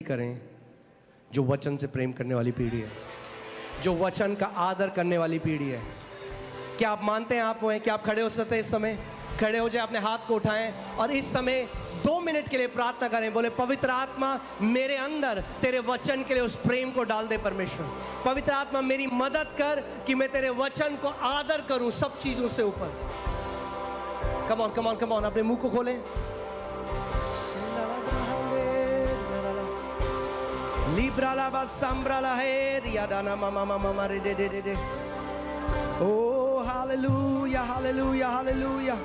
करें जो वचन से प्रेम करने वाली पीढ़ी है, जो वचन का आदर करने वाली पीढ़ी है। क्या आप मानते हैं आप वो हैं? क्या आप खड़े हो सकते हैं? इस समय खड़े हो जाए, अपने हाथ को उठाएं और इस समय 2 मिनट के लिए प्रार्थना करें। बोले, पवित्र आत्मा मेरे अंदर तेरे वचन के लिए उस प्रेम को डाल दे। परमेश्वर, पवित्र आत्मा मेरी मदद कर कि मैं तेरे वचन को आदर करूं सब चीजों से ऊपर। Come on come on come on, अपने मुंह को खोलें। लिब्राला बासम्ब्राला है रियादाना मामा मामा रे दे दे दे दे। ओ हालेलुया हालेलुया हालेलुया।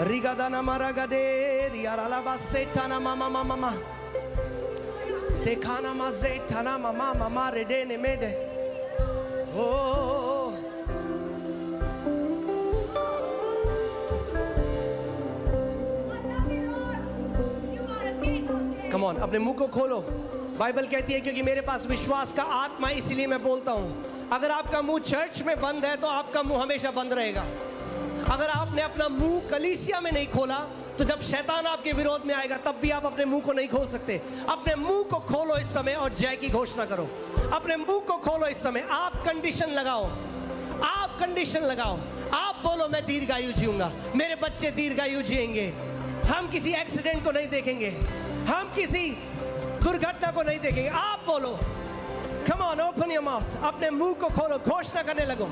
रिगादाना मारागदे रियाराला बासेटाना मामा मामा मामा। तेखाना माजेटाना मामा मामा रे दे ने मेदे। ओ कम ऑन, अपने मुंह को खोलो। बाइबल कहती है क्योंकि मेरे पास विश्वास का आत्मा, इसलिए मैं बोलता हूं। अगर आपका मुंह चर्च में बंद है तो आपका मुंह हमेशा बंद रहेगा। अगर आपने अपना मुंह कलीसिया में नहीं खोला तो जब शैतान आपके विरोध में आएगा तब भी आप अपने मुंह को नहीं खोल सकते। अपने मुंह को खोलो इस समय और जय की घोषणा करो। अपने मुंह को खोलो इस समय। आप कंडीशन लगाओ, आप कंडीशन लगाओ। आप बोलो, मैं दीर्घायु जीऊंगा, मेरे बच्चे दीर्घायु जिएंगे, हम किसी एक्सीडेंट को नहीं देखेंगे, हम किसी दुर्घटना को नहीं देखेंगे। आप बोलो, come on, open your mouth. अपने मुंह को खोलो, घोषणा करने लगो।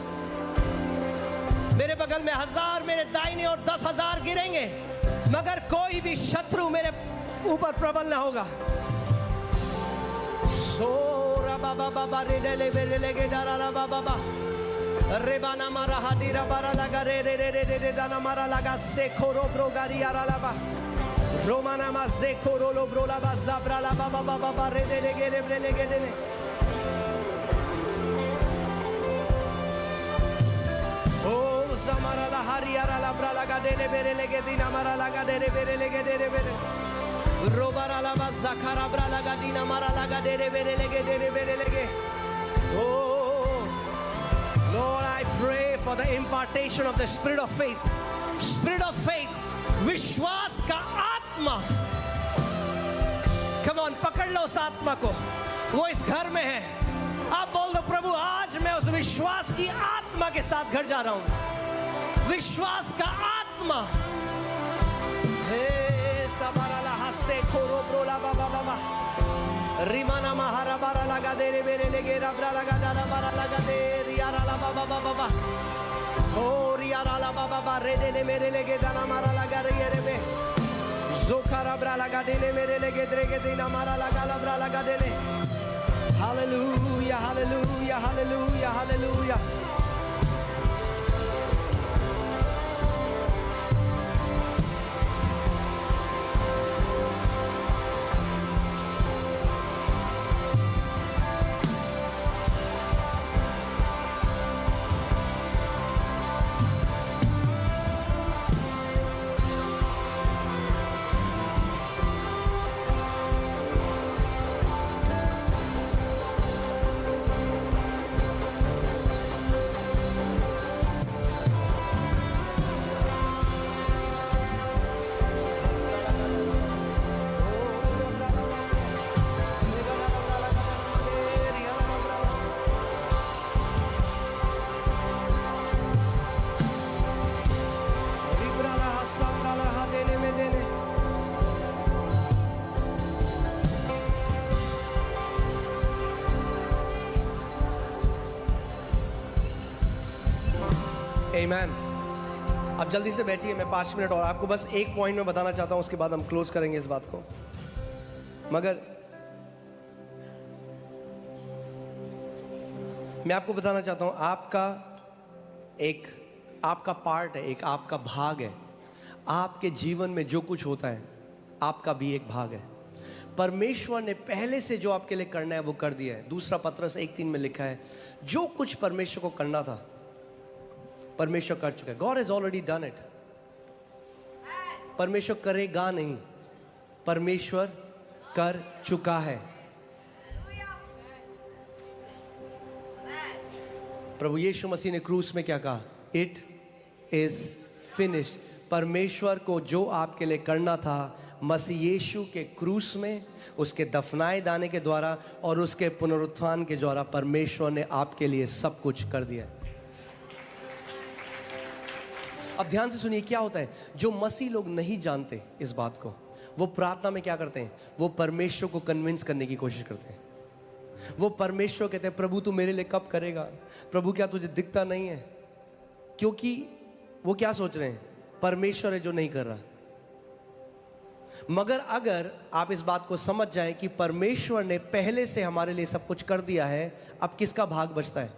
मेरे बगल में 1000, मेरे दाहिने और 10,000 गिरेंगे, मगर कोई भी शत्रु मेरे ऊपर प्रबल ना होगा। सोरा बाबा बाबा रे ले बेरे ले गे डारा बाबा बा रे बाना मारा हाडीरा बारा लगा रे रे रे रे रे दाना मारा लगा से खोरो ब्रो गारी आरा लाबा रोमाना माजे कोरोलो ब्रोला बाजाब्रा ला बाबा बाबा बा रे दे गे रे रे ले गे दे ने। ओ जमारा ला हरियारा ला ब्रा लगा दे ने बेरे ले गे दीना मारा लगा दे रे बेरे ले गे दे रे बेरे रोबारा ला बाजा खरा ब्रा लगा दीना मारा लगा दे रे बेरे ले गे दे रे बेरे ले गे। ओ Lord, I pray for the impartation of the spirit of faith, spirit of faith, विश्वास का आत्मा। कम ऑन, पकड़ लो उस आत्मा को, वो इस घर में है। आप बोल दो, प्रभु आज मैं उस विश्वास की आत्मा के साथ घर जा रहा हूं। विश्वास का आत्मा। हे सबारा ला हसे खोरो ब्रोला बाबा बाबा रिमाना महारा बारा लगा दे रे बेरे ले गे रबरा लगा डारा बारा लगा दे रियारा ला बाबा बाबा बाबा ओ रियारा ला बाबा बा रे दे ने मेरे ले गे दाना मारा लगा रे रे बे जोखारा ब्रा लगा दे ने मेरे ले गे द्रे गे दीना मारा लगा लबरा लगा दे ने। Hallelujah hallelujah hallelujah hallelujah. Amen। अब जल्दी से बैठिए, मैं 5 मिनट और आपको बस एक पॉइंट में बताना चाहता हूं, उसके बाद हम क्लोज करेंगे इस बात को। मगर मैं आपको बताना चाहता हूं, आपका पार्ट है, एक आपका भाग है। आपके जीवन में जो कुछ होता है आपका भी एक भाग है। परमेश्वर ने पहले से जो आपके लिए करना है वो कर दिया है। दूसरा पत्रस 1:3 में लिखा है, जो कुछ परमेश्वर को करना था परमेश्वर कर चुका है। God has already done it। परमेश्वर करेगा नहीं, परमेश्वर कर चुका है। प्रभु यीशु मसीह ने क्रूस में क्या कहा? It is finished. परमेश्वर को जो आपके लिए करना था मसीह यीशु के क्रूस में, उसके दफनाए जाने के द्वारा और उसके पुनरुत्थान के द्वारा परमेश्वर ने आपके लिए सब कुछ कर दिया। अब ध्यान से सुनिए क्या होता है। जो मसीह लोग नहीं जानते इस बात को, वो प्रार्थना में क्या करते हैं, वो परमेश्वर को कन्विंस करने की कोशिश करते हैं। वो परमेश्वर कहते हैं प्रभु तू मेरे लिए कब करेगा, प्रभु क्या तुझे दिखता नहीं है? क्योंकि वो क्या सोच रहे हैं, परमेश्वर है जो नहीं कर रहा। मगर अगर आप इस बात को समझ जाएं कि परमेश्वर ने पहले से हमारे लिए सब कुछ कर दिया है, अब किसका भाग बचता है,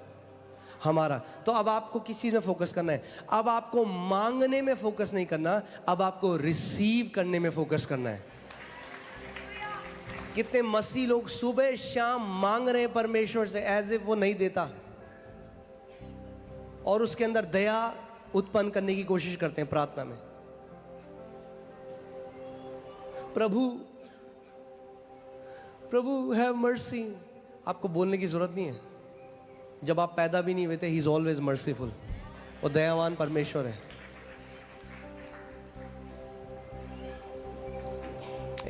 हमारा। तो अब आपको किस चीज में फोकस करना है, अब आपको मांगने में फोकस नहीं करना, अब आपको रिसीव करने में फोकस करना है। कितने मसीह लोग सुबह शाम मांग रहे हैं परमेश्वर से एज इफ वो नहीं देता, और उसके अंदर दया उत्पन्न करने की कोशिश करते हैं प्रार्थना में। प्रभु प्रभु हैव मर्सी। आपको बोलने की जरूरत नहीं है, जब आप पैदा भी नहीं हुए थे, ही इज ऑलवेज मर्सीफुल। वो दयावान परमेश्वर है।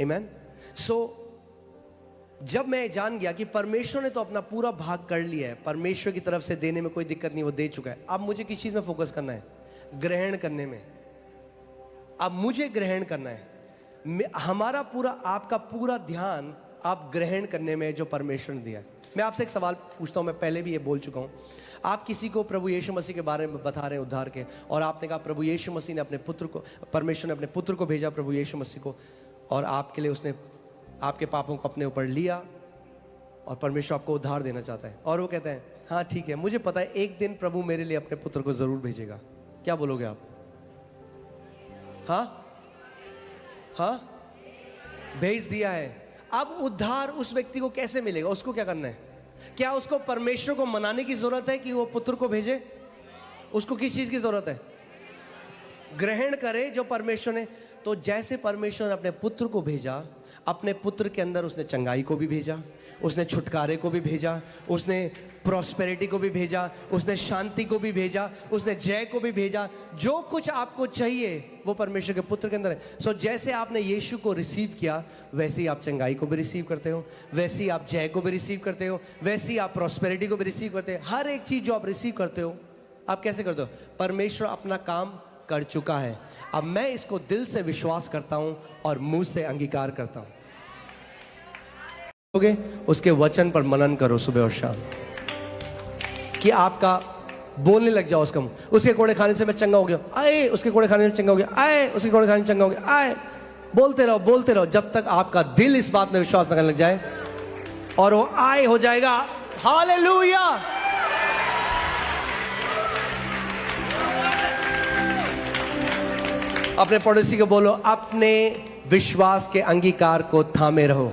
आमीन। सो जब मैं जान गया कि परमेश्वर ने तो अपना पूरा भाग कर लिया है, परमेश्वर की तरफ से देने में कोई दिक्कत नहीं, वो दे चुका है। अब मुझे किस चीज में फोकस करना है, ग्रहण करने में। अब मुझे ग्रहण करना है, हमारा पूरा, आपका पूरा ध्यान आप ग्रहण करने में जो परमेश्वर ने दिया है। मैं आपसे एक सवाल पूछता हूं, मैं पहले भी ये बोल चुका हूं। आप किसी को प्रभु यीशु मसीह के बारे में बता रहे हैं, उद्धार के, और आपने कहा प्रभु यीशु मसीह ने अपने पुत्र को, परमेश्वर ने अपने पुत्र को भेजा, प्रभु यीशु मसीह को, और आपके लिए उसने आपके पापों को अपने ऊपर लिया, और परमेश्वर आपको उद्धार देना चाहता है। और वो कहते हैं हाँ ठीक है, मुझे पता है एक दिन प्रभु मेरे लिए अपने पुत्र को जरूर भेजेगा। क्या बोलोगे आप? हाँ हाँ, भेज दिया है। अब उद्धार उस व्यक्ति को कैसे मिलेगा, उसको क्या करना है? क्या उसको परमेश्वर को मनाने की जरूरत है कि वो पुत्र को भेजे? उसको किस चीज की जरूरत है? ग्रहण करे जो परमेश्वर ने। तो जैसे परमेश्वर ने अपने पुत्र को भेजा, अपने पुत्र के अंदर उसने चंगाई को भी भेजा, उसने छुटकारे को भी भेजा, उसने प्रॉस्पेरिटी को भी भेजा, उसने शांति को भी भेजा, उसने जय को भी भेजा। जो कुछ आपको चाहिए वो परमेश्वर के पुत्र के अंदर है। सो जैसे आपने यीशु को रिसीव किया, वैसे ही आप चंगाई को भी रिसीव करते हो, वैसे ही आप जय को भी रिसीव करते हो, वैसे ही आप प्रॉस्पेरिटी को भी रिसीव करते हो। हर एक चीज जो आप रिसीव करते हो, आप कैसे करते हो? परमेश्वर अपना काम कर चुका है। अब मैं इसको दिल से विश्वास करता हूं और मुंह से अंगीकार करता हूं। उसके वचन पर मनन करो सुबह और शाम, कि आपका बोलने लग जाओ उसका मुंह। उसके कोड़े खाने से मैं चंगा हो गया, आए, उसके कोड़े खाने में चंगा हो गया, आए, उसके कोड़े खाने में चंगा हो गया, आए। बोलते रहो जब तक आपका दिल इस बात में विश्वास न करने लग जाए, और वो आए हो जाएगा। हालेलुया। अपने पड़ोसी को बोलो, अपने विश्वास के अंगीकार को थामे रहो।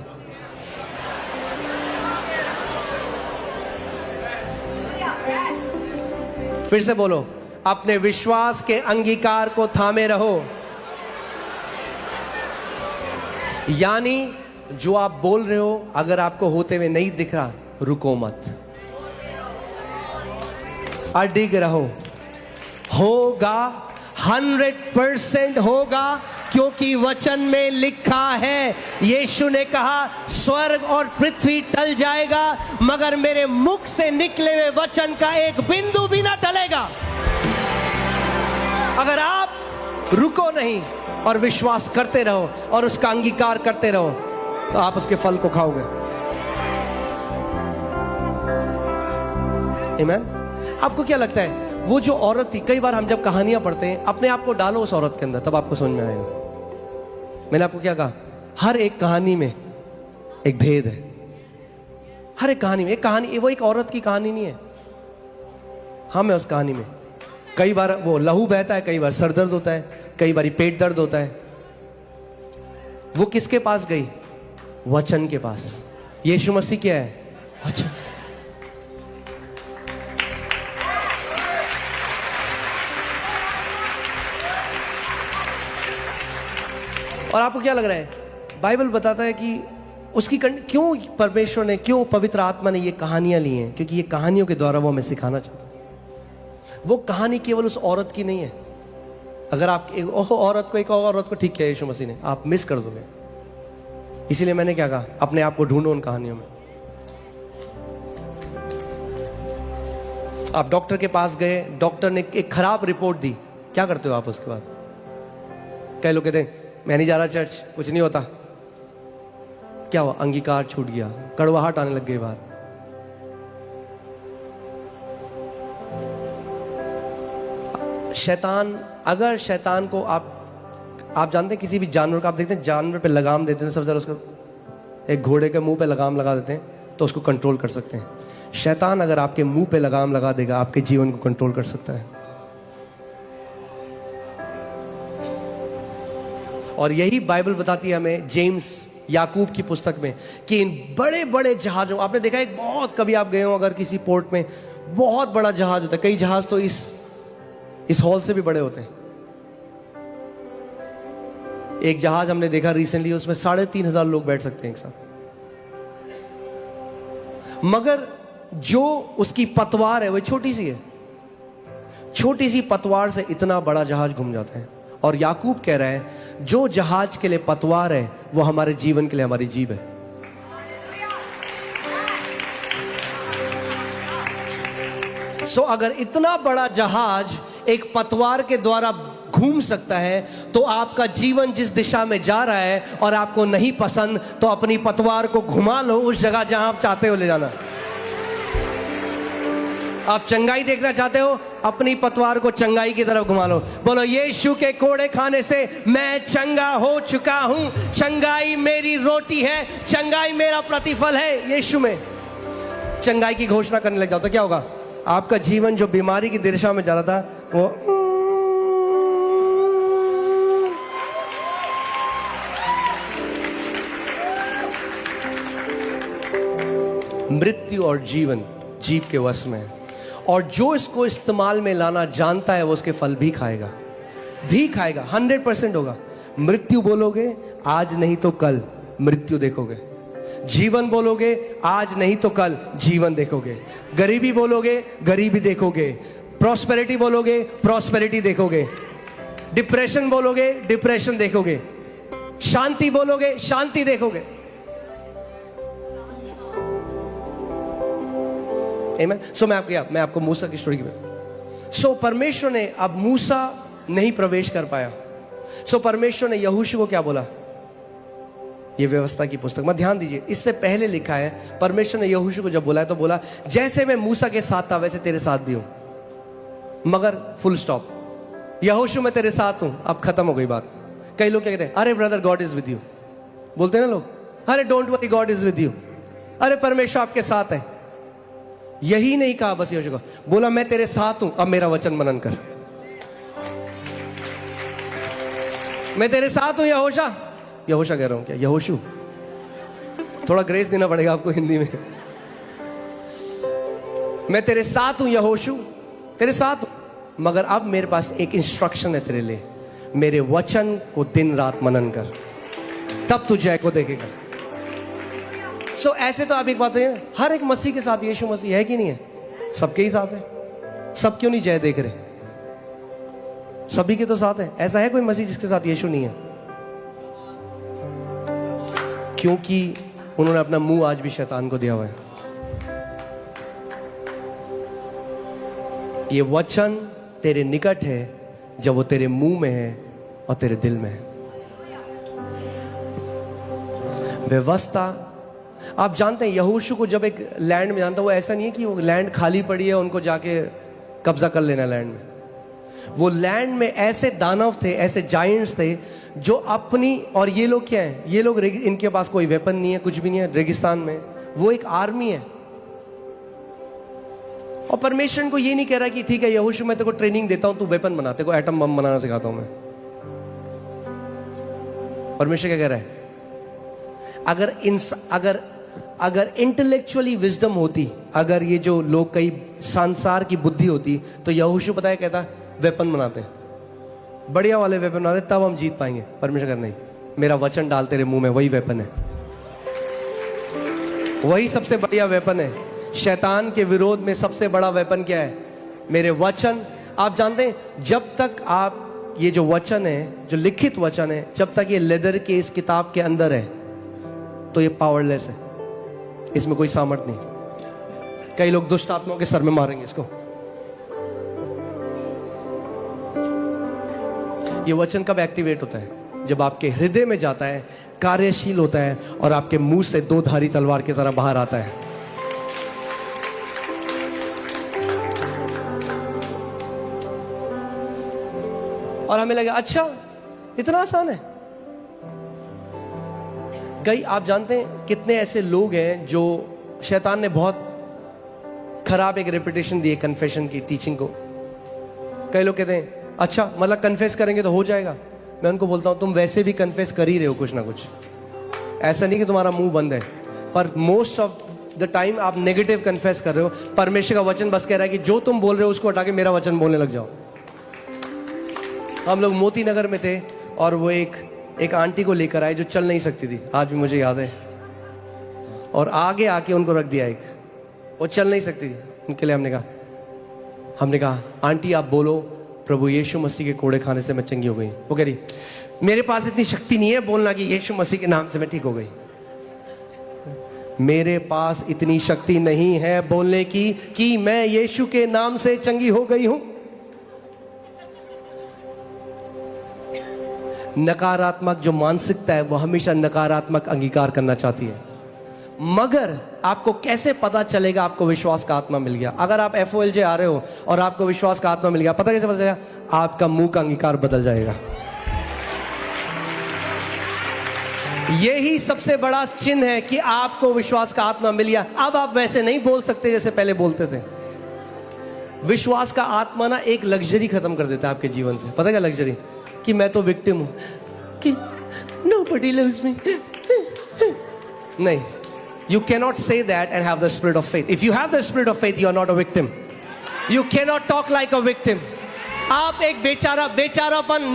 फिर से बोलो, अपने विश्वास के अंगीकार को थामे रहो। यानी जो आप बोल रहे हो, अगर आपको होते हुए नहीं दिख रहा, रुको मत, अडिग रहो। होगा, 100% होगा, क्योंकि वचन में लिखा है। यीशु ने कहा स्वर्ग और पृथ्वी टल जाएगा, मगर मेरे मुख से निकले हुए वचन का एक बिंदु भी ना टलेगा। अगर आप रुको नहीं और विश्वास करते रहो और उसका अंगीकार करते रहो, तो आप उसके फल को खाओगे। आमीन। आपको क्या लगता है, वो जो औरत थी, कई बार हम जब कहानियां पढ़ते हैं, अपने आप को डालो उस औरत के अंदर, तब आपको समझ में आएगा। मैंने आपको क्या कहा, हर एक कहानी में एक भेद है। हर एक कहानी में एक कहानी, वो एक औरत की कहानी नहीं है, हम है उस कहानी में। कई बार वो लहू बहता है, कई बार सर दर्द होता है, कई बार पेट दर्द होता है। वो किसके पास गई? वचन के पास। यीशु मसीह क्या है? वचन। और आपको क्या लग रहा है, बाइबल बताता है कि उसकी क्यों परमेश्वर ने, क्यों पवित्र आत्मा ने ये कहानियां ली हैं? क्योंकि ये कहानियों के द्वारा वो हमें सिखाना चाहता है। वो कहानी केवल उस औरत की नहीं है, अगर आप एक औरत को एक और औरत को ठीक किया यीशु मसीह ने, आप मिस कर दोगे। इसीलिए मैंने क्या कहा, अपने आप को ढूंढो उन कहानियों में। आप डॉक्टर के पास गए, डॉक्टर ने एक खराब रिपोर्ट दी, क्या करते हो आप उसके बाद? कई लोग कहते हैं मैं नहीं जा रहा चर्च, कुछ नहीं होता। क्या हुआ? अंगीकार छूट गया, कड़वाहट आने लग गई बाहर। शैतान, अगर शैतान को आप जानते हैं, किसी भी जानवर का आप देखते हैं, जानवर पे लगाम देते हैं, सबसे ज्यादा उसको, एक घोड़े के मुंह पे लगाम लगा देते हैं तो उसको कंट्रोल कर सकते हैं। शैतान अगर आपके मुंह पे लगाम लगा देगा, आपके जीवन को कंट्रोल कर सकता है। और यही बाइबल बताती है हमें, जेम्स याकूब की पुस्तक में, कि इन बड़े बड़े जहाजों, आपने देखा है बहुत, कभी आप गए हो अगर किसी पोर्ट में, बहुत बड़ा जहाज होता है, कई जहाज तो इस हॉल से भी बड़े होते हैं। एक जहाज हमने देखा रिसेंटली, उसमें 3,500 लोग बैठ सकते हैं एक साथ। मगर जो उसकी पतवार है वो छोटी सी है, छोटी सी पतवार से इतना बड़ा जहाज घूम जाता है। और याकूब कह रहा है, जो जहाज के लिए पतवार है वो हमारे जीवन के लिए हमारी जीभ है। सो अगर इतना बड़ा जहाज एक पतवार के द्वारा घूम सकता है, तो आपका जीवन जिस दिशा में जा रहा है और आपको नहीं पसंद, तो अपनी पतवार को घुमा लो उस जगह जहां आप चाहते हो ले जाना। आप चंगाई देखना चाहते हो, अपनी पतवार को चंगाई की तरफ घुमा लो। बोलो, यीशु के कोड़े खाने से मैं चंगा हो चुका हूं, चंगाई मेरी रोटी है, चंगाई मेरा प्रतिफल है। यीशु में चंगाई की घोषणा करने लग जाओ तो क्या होगा? आपका जीवन जो बीमारी की दिशा में जा रहा था वो मृत्यु और जीवन जीव के वश में है। और जो इसको इस्तेमाल में लाना जानता है वो उसके फल भी खाएगा, 100% होगा। मृत्यु बोलोगे आज नहीं तो कल मृत्यु देखोगे, जीवन बोलोगे आज नहीं तो कल जीवन देखोगे, गरीबी बोलोगे गरीबी देखोगे, प्रॉस्पेरिटी बोलोगे प्रॉस्पेरिटी देखोगे, डिप्रेशन बोलोगे डिप्रेशन देखोगे, शांति बोलोगे शांति देखोगे। आमीन। सो मैं आपको मूसा की स्टोरी में, सो परमेश्वर ने, अब मूसा नहीं प्रवेश कर पाया, सो परमेश्वर ने यहोशू को क्या बोला? ये व्यवस्था की पुस्तक में ध्यान दीजिए, इससे पहले लिखा है, परमेश्वर ने यहोशू को जब बोला है तो बोला, जैसे मैं मूसा के साथ था वैसे तेरे साथ भी हूं। मगर फुल स्टॉप, यहोशू मैं तेरे साथ हूं, अब खत्म हो गई बात। कई लोग क्या कहते हैं, अरे brother God is with you, बोलते हैं ना लोग, अरे don't worry God is with you, अरे परमेश्वर आपके साथ है। यही नहीं कहा बस यहोशू को, बोला मैं तेरे साथ हूं, अब मेरा वचन मनन कर। मैं तेरे साथ हूं यहोशा कह रहा हूं, क्या यहोशू? थोड़ा ग्रेस देना पड़ेगा आपको हिंदी में। मैं तेरे साथ हूं यहोशू, तेरे साथ हूं, मगर अब मेरे पास एक इंस्ट्रक्शन है तेरे लिए, मेरे वचन को दिन रात मनन कर, तब तू जय को देखेगा। सो ऐसे तो आप एक बात है, हर एक मसीह के साथ यीशु मसीह है कि नहीं है? सबके ही साथ है। सब क्यों नहीं जय देख रहे? सभी के तो साथ है। ऐसा है कोई मसीह जिसके साथ यीशु नहीं है? क्योंकि उन्होंने अपना मुंह आज भी शैतान को दिया हुआ है। ये वचन तेरे निकट है जब वो तेरे मुंह में है और तेरे दिल में है। व्यवस्था, आप जानते हैं यहोशू को जब एक लैंड में जानता, वो ऐसा नहीं है कि वो लैंड खाली पड़ी है उनको जाके कब्जा कर लेना लैंड में। वो लैंड में ऐसे दानव थे, ऐसे जायंट्स थे जो अपनी, और ये लोग क्या हैं? ये लोग, इनके पास कोई वेपन नहीं है, कुछ भी नहीं है, रेगिस्तान में वो एक आर्मी है। और परमेश्वर को ये नहीं कह रहा कि ठीक है यहोशू मैं तेरे को ट्रेनिंग देता हूं, तू वेपन बना, तेरे को एटम बम बनाना सिखाता हूं मैं। परमेश्वर क्या कह रहा है? अगर इंटेलेक्चुअली विजडम होती, अगर ये जो लोग कई संसार की बुद्धि होती, तो यहोशू पता है कहता वेपन बनाते हैं, बढ़िया वाले वेपन बनाते, तब हम जीत पाएंगे। परमेश्वर नहीं, मेरा वचन डाल तेरे मुंह में, वही वेपन है, वही सबसे बढ़िया वेपन है। शैतान के विरोध में सबसे बड़ा वेपन क्या है? मेरे वचन। आप जानते हैं जब तक आप ये जो वचन है, जो लिखित वचन है, जब तक ये लेदर के इस किताब के अंदर है तो ये पावरलेस है, इसमें कोई सामर्थ नहीं। कई लोग दुष्ट आत्माओं के सर में मारेंगे इसको। ये वचन कब एक्टिवेट होता है? जब आपके हृदय में जाता है, कार्यशील होता है और आपके मुंह से दो धारी तलवार की तरह बाहर आता है। और हमें लगा अच्छा इतना आसान है। कई आप जानते हैं कितने ऐसे लोग हैं जो शैतान ने बहुत खराब एक रेपुटेशन दी है कन्फेशन की टीचिंग को। कई लोग कहते हैं अच्छा मतलब कन्फेस करेंगे तो हो जाएगा। मैं उनको बोलता हूं तुम वैसे भी कन्फेस कर ही रहे हो कुछ ना कुछ, ऐसा नहीं कि तुम्हारा मुंह बंद है, पर मोस्ट ऑफ द टाइम आप नेगेटिव कन्फेस कर रहे हो। परमेश्वर का वचन बस कह रहा है कि जो तुम बोल रहे हो उसको हटा के मेरा वचन बोलने लग जाओ। हम लोग मोती नगर में थे और वो एक आंटी को लेकर आए जो चल नहीं सकती थी, आज भी मुझे याद है, और आगे आके उनको रख दिया। एक वो चल नहीं सकती थी, उनके लिए हमने कहा आंटी आप बोलो प्रभु यीशु मसीह के कोड़े खाने से मैं चंगी हो गई। वो कह रही मेरे पास इतनी शक्ति नहीं है बोलना कि यीशु मसीह के नाम से मैं ठीक हो गई। मेरे पास इतनी शक्ति नहीं है बोलने की कि मैं यीशु के नाम से चंगी हो गई हूं। नकारात्मक जो मानसिकता है वो हमेशा नकारात्मक अंगीकार करना चाहती है। मगर आपको कैसे पता चलेगा आपको विश्वास का आत्मा मिल गया? अगर आप FOLJ आ रहे हो और आपको विश्वास का आत्मा मिल गया, पता कैसे पता चलेगा? आपका मुंह का अंगीकार बदल जाएगा। यही सबसे बड़ा चिन्ह है कि आपको विश्वास का आत्मा मिल गया। अब आप वैसे नहीं बोल सकते जैसे पहले बोलते थे। विश्वास का आत्मा ना एक लग्जरी खत्म कर देता है आपके जीवन से। पता क्या लग्जरी? कि मैं तो विक्टिम हूं, कि nobody loves me। नहीं, you cannot say that and have the spirit of faith. If you have the spirit of faith, you are not a victim. You cannot talk like a victim. आप एक बेचारापन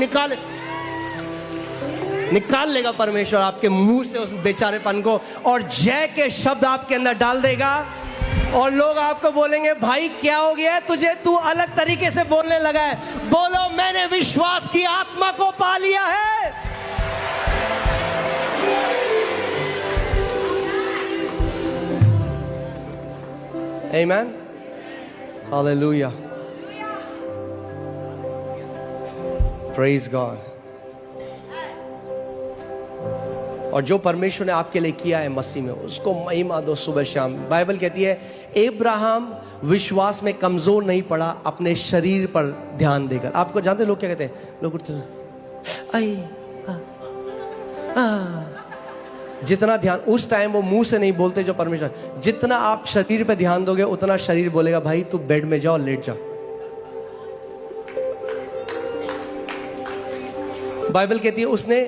निकाल लेगा परमेश्वर आपके मुंह से उस बेचारेपन को, और जय के शब्द आपके अंदर डाल देगा। और लोग आपको बोलेंगे भाई क्या हो गया तुझे, तू अलग तरीके से बोलने लगा है। बोलो मैंने विश्वास की आत्मा को पा लिया है। Amen. Hallelujah. Praise God. और जो परमेश्वर ने आपके लिए किया है मसीह में, उसको महिमा दो सुबह शाम। बाइबल कहती है अब्राहम विश्वास में कमजोर नहीं पड़ा अपने शरीर पर ध्यान देकर। आपको जानते लोग क्या कहते हैं? लोग उठते जितना ध्यान उस टाइम वो मुंह से नहीं बोलते जो परमेश्वर, जितना आप शरीर पे ध्यान दोगे उतना शरीर बोलेगा भाई तू बेड में जाओ लेट जा। बाइबल कहती है उसने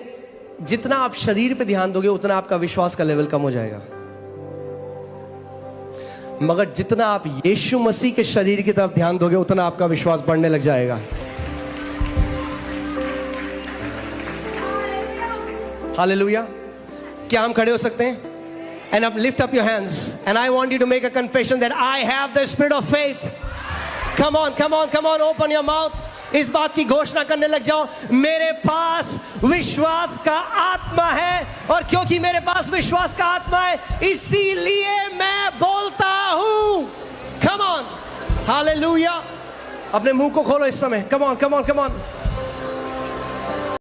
जितना आप शरीर पे ध्यान दोगे उतना आपका विश्वास का लेवल कम हो जाएगा, मगर जितना आप यीशु मसीह के शरीर की तरफ ध्यान दोगे उतना आपका विश्वास बढ़ने लग जाएगा। हालेलुया। क्या हम खड़े हो सकते हैं? And up, lift up your hands and I want you to make a confession that I have the spirit of faith. Come on, come on, come on, open your mouth. इस बात की घोषणा करने लग जाओ, मेरे पास विश्वास का आत्मा है, और क्योंकि मेरे पास विश्वास का आत्मा है इसीलिए मैं बोलता हूं। Come on, hallelujah. अपने मुंह को खोलो इस समय। Come on, come on, come on.